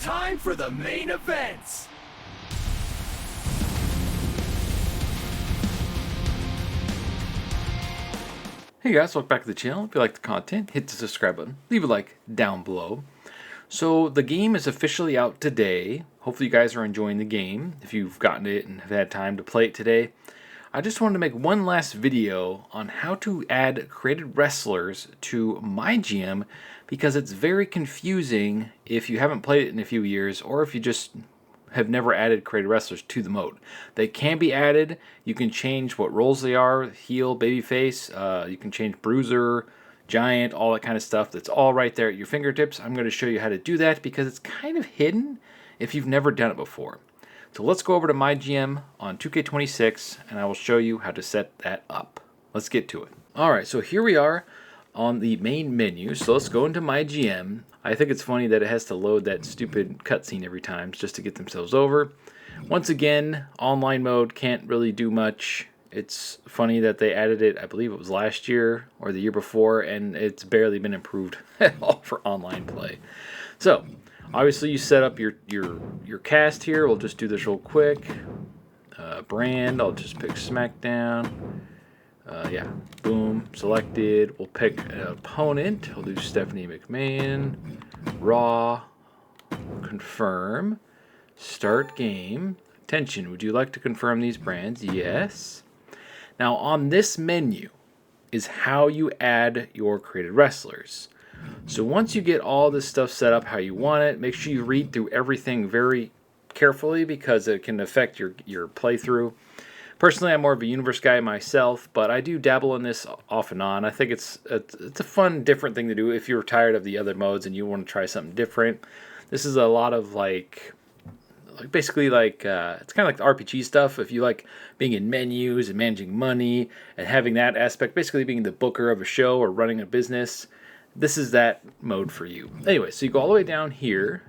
time for the main events. Hey guys, welcome back to the channel. If you like the content, hit the subscribe button, leave a like down below. So the game is officially out today. Hopefully you guys are enjoying the game. If you've gotten it and have had time to play it today, I just wanted to make one last video on how to add created wrestlers to MyGM because it's very confusing if you haven't played it in a few years or if you just have never added created wrestlers to the mode. They can be added. You can change what roles they are, heel, babyface. You can change bruiser, giant, all that kind of stuff. That's all right there at your fingertips. I'm going to show you how to do that because it's kind of hidden if you've never done it before. So let's go over to MyGM on 2K26 and I will show you how to set that up. Let's get to it. Alright, so here we are on the main menu. So let's go into MyGM. I think it's funny that it has to load that stupid cutscene every time just to get themselves over. Once again, online mode can't really do much. It's funny that they added it, I believe it was last year or the year before, and it's barely been improved at all for online play. So, obviously you set up your cast here. We'll just do this real quick. Brand, I'll just pick SmackDown. Yeah, boom, selected. We'll pick an opponent. I'll do Stephanie McMahon. Raw. Confirm. Start game. Attention, would you like to confirm these brands? Yes. Now on this menu is how you add your created wrestlers. So once you get all this stuff set up how you want it, make sure you read through everything very carefully because it can affect your playthrough. Personally, I'm more of a universe guy myself, but I do dabble in this off and on. I think it's a fun, different thing to do if you're tired of the other modes and you want to try something different. This is a lot of basically it's kind of like the RPG stuff. If you like being in menus and managing money and having that aspect, basically being the booker of a show or running a business, this is that mode for you. Anyway, so you go all the way down here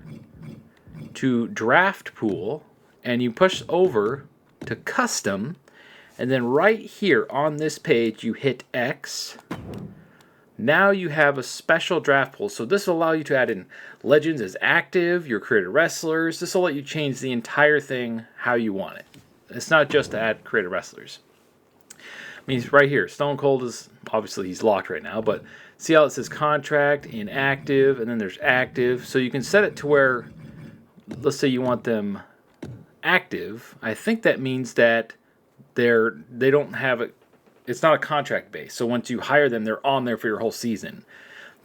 to draft pool and you push over to custom, and then right here on this page you hit X. Now you have a special draft pool. So this will allow you to add in legends as active, your created wrestlers. This will let you change the entire thing how you want it. It's not just to add created wrestlers. I mean, right here, Stone Cold is, obviously he's locked right now, but see how it says contract, inactive, and then there's active. So you can set it to where, let's say you want them active. I think that means that they don't have it. It's not a contract base. So once you hire them, they're on there for your whole season.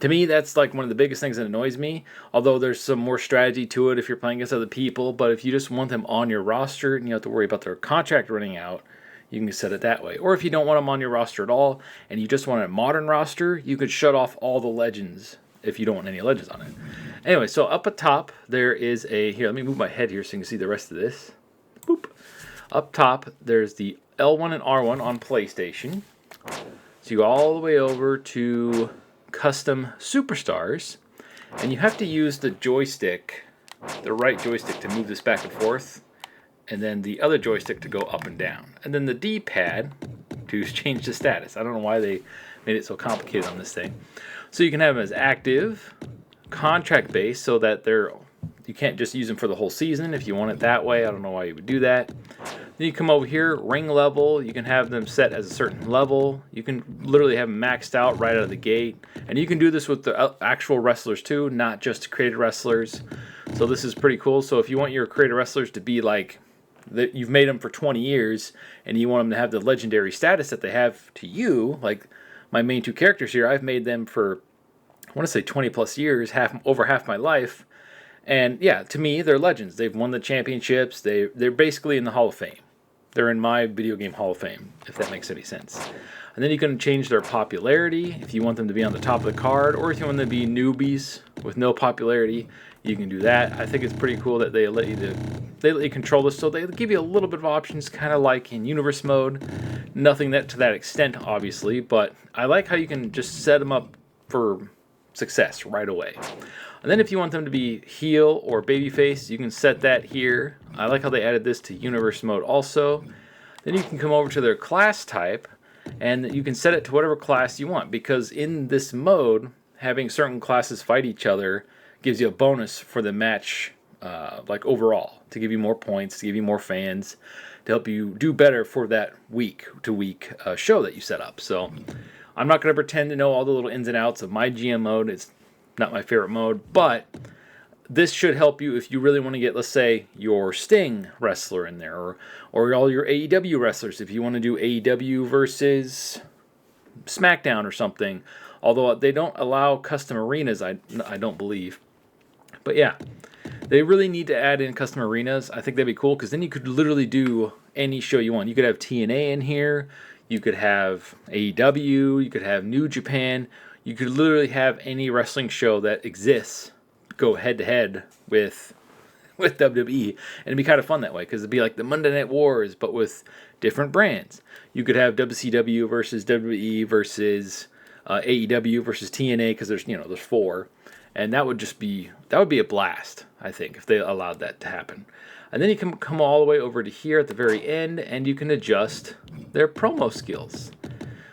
To me, that's like one of the biggest things that annoys me. Although there's some more strategy to it if you're playing against other people. But if you just want them on your roster and you have to worry about their contract running out, you can set it that way. Or if you don't want them on your roster at all and you just want a modern roster, you could shut off all the legends if you don't want any legends on it. Anyway, so up at top, there is here, let me move my head here so you can see the rest of this. Boop. Up top, there's the L1 and R1 on PlayStation. So you go all the way over to Custom Superstars, and you have to use the joystick, the right joystick to move this back and forth, and then the other joystick to go up and down. And then the D-pad to change the status. I don't know why they made it so complicated on this thing. So you can have them as active, contract based, so that you can't just use them for the whole season if you want it that way. I don't know why you would do that. Then you come over here, ring level. You can have them set as a certain level. You can literally have them maxed out right out of the gate. And you can do this with the actual wrestlers too, not just created wrestlers. So this is pretty cool. So if you want your created wrestlers to be like, you've made them for 20 years and you want them to have the legendary status that they have to you, like my main two characters here, I've made them for, I want to say 20 plus years, over half my life. And yeah, to me, they're legends. They've won the championships. They're basically in the Hall of Fame. They're in my video game Hall of Fame, if that makes any sense. And then you can change their popularity if you want them to be on the top of the card, or if you want them to be newbies with no popularity, you can do that. I think it's pretty cool that they let you control this, so they give you a little bit of options, kind of like in universe mode. Nothing to that extent, obviously, but I like how you can just set them up for success right away. And then if you want them to be heel or babyface, you can set that here. I like how they added this to universe mode also. Then you can come over to their class type, and you can set it to whatever class you want, because in this mode, having certain classes fight each other gives you a bonus for the match like overall, to give you more points, to give you more fans, to help you do better for that week-to-week show that you set up. So I'm not going to pretend to know all the little ins and outs of MyGM mode. It's not my favorite mode, but this should help you if you really want to get, let's say, your Sting wrestler in there, or all your AEW wrestlers, if you want to do AEW versus SmackDown or something. Although they don't allow custom arenas, I don't believe. But yeah, they really need to add in custom arenas. I think that'd be cool, because then you could literally do any show you want. You could have TNA in here. You could have AEW. You could have New Japan. You could literally have any wrestling show that exists go head-to-head with WWE. And it'd be kind of fun that way, because it'd be like the Monday Night Wars, but with different brands. You could have WCW versus WWE versus AEW versus TNA, because there's 4. And that would be a blast, I think, if they allowed that to happen. And then you can come all the way over to here at the very end, and you can adjust their promo skills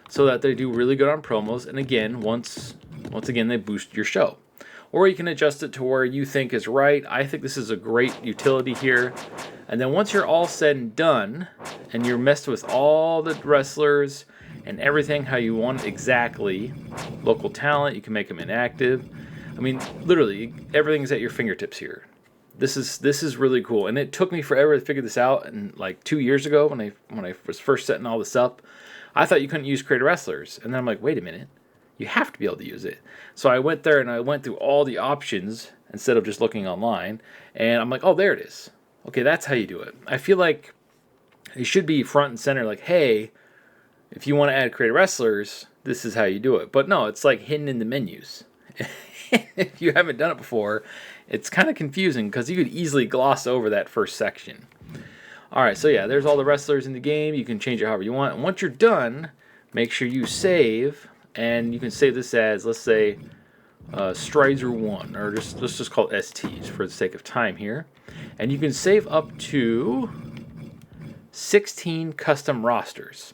so that they do really good on promos. And again, once again, they boost your show. Or you can adjust it to where you think is right. I think this is a great utility here. And then once you're all said and done, and you're messed with all the wrestlers and everything how you want it exactly, local talent, you can make them inactive. I mean, literally, everything's at your fingertips here. This is really cool, and it took me forever to figure this out. And like 2 years ago, when I was first setting all this up, I thought you couldn't use creator wrestlers, and then I'm like, wait a minute, you have to be able to use it. So I went there and I went through all the options instead of just looking online, and I'm like, oh, there it is. Okay, that's how you do it. I feel like it should be front and center, like, hey, if you want to add creator wrestlers, this is how you do it. But no, it's like hidden in the menus. If you haven't done it before, it's kind of confusing, because you could easily gloss over that first section. Alright, so yeah, there's all the wrestlers in the game. You can change it however you want. And once you're done, make sure you save. And you can save this as, let's say, Strider 1. Or let's just call it STs for the sake of time here. And you can save up to 16 custom rosters.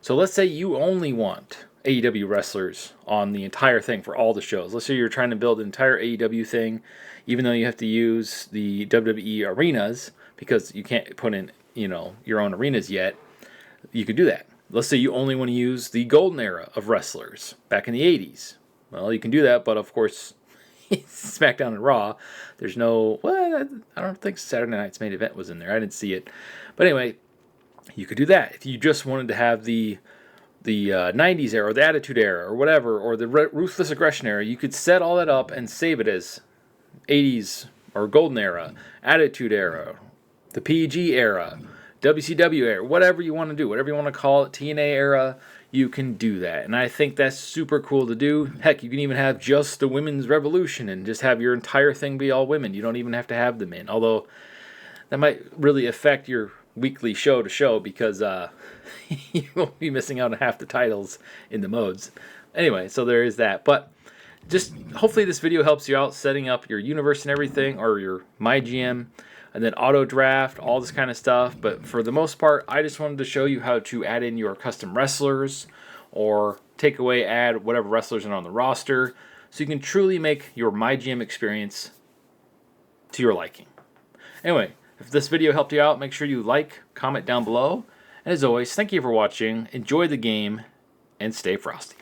So let's say you only want AEW wrestlers on the entire thing for all the shows. Let's say you're trying to build an entire AEW thing, even though you have to use the WWE arenas, because you can't put in, your own arenas yet. You could do that. Let's say you only want to use the golden era of wrestlers back in the 80s. Well, you can do that, but of course, SmackDown and Raw, there's no, I don't think Saturday Night's Main Event was in there. I didn't see it. But anyway, you could do that. If you just wanted to have the 90s era, or the Attitude Era, or whatever, or the Ruthless Aggression Era, you could set all that up and save it as 80s or Golden Era, Attitude Era, the PG Era, WCW Era, whatever you want to do, whatever you want to call it, TNA Era, you can do that. And I think that's super cool to do. Heck, you can even have just the Women's Revolution and just have your entire thing be all women. You don't even have to have them in, although that might really affect your weekly show to show, because you won't be missing out on half the titles in the modes. Anyway, so there is that. But just hopefully this video helps you out setting up your universe and everything, or your MyGM, and then auto draft, all this kind of stuff. But for the most part, I just wanted to show you how to add in your custom wrestlers, or take away, add whatever wrestlers are on the roster, so you can truly make your MyGM experience to your liking. Anyway, if this video helped you out, make sure you like, comment down below. And as always, thank you for watching, enjoy the game, and stay frosty.